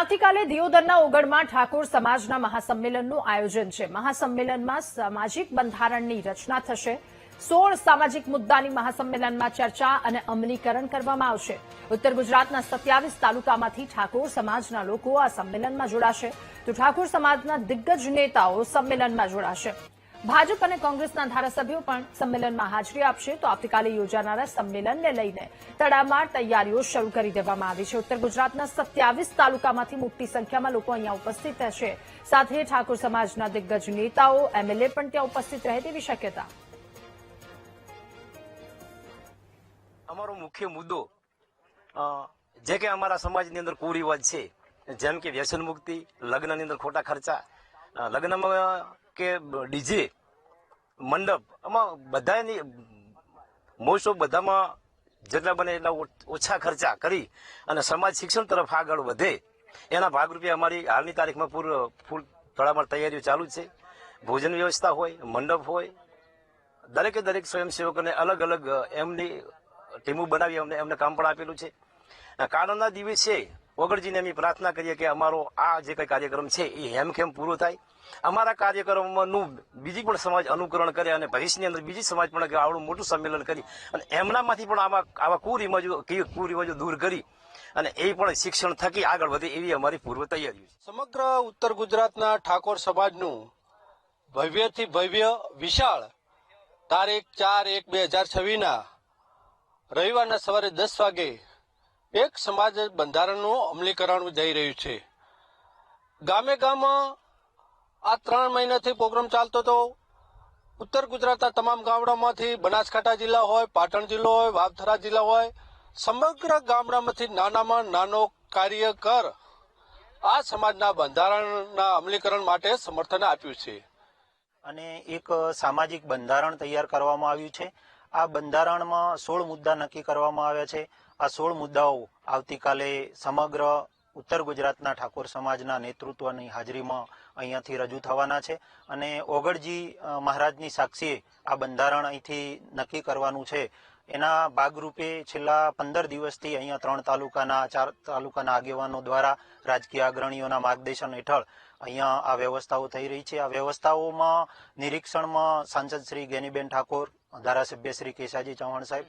આવતીકાલે દિયોદરના ઓગળમાં ઠાકોર સમાજના મહાસંમેલનનું આયોજન છે। મહાસંમેલનમાં સામાજિક બંધારણની રચના થશે। 16 સામાજિક મુદ્દાની મહાસંમેલનમાં ચર્ચા અને અમલીકરણ કરવામાં આવશે। ઉત્તર ગુજરાતના 27 તાલુકામાંથી ઠાકોર સમાજના લોકો આ સંમેલનમાં જોડાશે, તો ઠાકોર સમાજના દિગ્ગજ નેતાઓ સંમેલનમાં જોડાશે। ભાજપ અને કોંગ્રેસના ધારાસભ્યો પણ સંમેલનમાં હાજરી આપશે। તો આવતીકાલે યોજાનારા સંમેલનને લઈને તડામાર તૈયારીઓ શરૂ કરી દેવામાં આવી છે। ઉત્તર ગુજરાતના 27 તાલુકામાંથી મોટી સંખ્યામાં લોકો અહીંયા ઉપસ્થિત રહેશે। સાથે ઠાકોર સમાજના દિગ્ગજ નેતાઓ, એમએલએ પણ ત્યાં ઉપસ્થિત રહે તેવી શક્યતા। અમારો મુખ્ય મુદ્દો જે કે અમારા સમાજની અંદર કુરિવાજ છે, જેમ કે વ્યસન મુક્તિ, લગ્નની અંદર ખોટા ખર્ચા, લગ્નમાં કે ડીજે મંડપ, આમાં બધાની મોસ્ટ ઓફ બધામાં જેટલા બને એટલા ઓછા ખર્ચા કરી અને સમાજ શિક્ષણ તરફ આગળ વધે એના ભાગરૂપે અમારી હાલની તારીખમાં ફૂલ તડામાર તૈયારીઓ ચાલુ છે। ભોજન વ્યવસ્થા હોય, મંડપ હોય, દરેકે દરેક સ્વયંસેવકોને અલગ અલગ એમની ટીમો બનાવી એમને કામ પણ આપેલું છે। કાલના દિવસે ઓગળજીને અમે પ્રાર્થના કરીએ કે અમારો આ જે કઈ કાર્યક્રમ છે એ હેમખેમ પૂરો થાય। અમારા કાર્યક્રમનું બીજી પણ સમાજ અનુકરણ કરે અને ભવિષ્યની અંદર બીજી સમાજ પણ આવડું મોટું સંમેલન કરી અને એમનામાંથી પણ આવા કુરિવાજો દૂર કરી અને એ પણ શિક્ષણ થકી આગળ વધે એવી અમારી પૂર્વ તૈયારીઓ છે। સમગ્ર ઉત્તર ગુજરાતના ઠાકોર સમાજનું ભવ્યથી ભવ્ય વિશાળ તારીખ 4/1/2026 રવિવારના સવારે 10 વાગે એક સમાજ બંધારણનું અમલીકરણ જઈ રહ્યું છે। ગામે ગામમાં આ 3 મહિનાથી પ્રોગ્રામ ચાલતો હતો। ઉત્તર ગુજરાતના તમામ ગામડામાંથી, બનાસકાંઠા જિલ્લા હોય, પાટણ જિલ્લો હોય, વાવથરા જિલ્લા હોય, સમગ્ર ગામડામાંથી નાનામાં નાનો કાર્યકર આ સમાજના બંધારણના અમલીકરણ માટે સમર્થન આપ્યું છે અને એક સામાજિક બંધારણ તૈયાર કરવામાં આવ્યું છે। આ બંધારણમાં 16 મુદ્દા નક્કી કરવામાં આવ્યા છે। આ 16 મુદ્દાઓ આવતીકાલે સમગ્ર ઉત્તર ગુજરાતના ઠાકોર સમાજના નેતૃત્વની હાજરીમાં અહીંયાથી રજૂ થવાના છે અને ઓગળજી મહારાજની સાક્ષીએ આ બંધારણ અહીંથી નક્કી કરવાનું છે। એના ભાગરૂપે છેલ્લા 15 દિવસથી અહીંયા 4 તાલુકાના આગેવાનો દ્વારા રાજકીય અગ્રણીઓના માર્ગદર્શન હેઠળ અહીંયા આ વ્યવસ્થાઓ થઈ રહી છે। આ વ્યવસ્થાઓમાં નિરીક્ષણમાં સાંસદ શ્રી ગેનીબેન ઠાકોર, ધારાસભ્ય શ્રી કેશાજી ચૌહાણ સાહેબ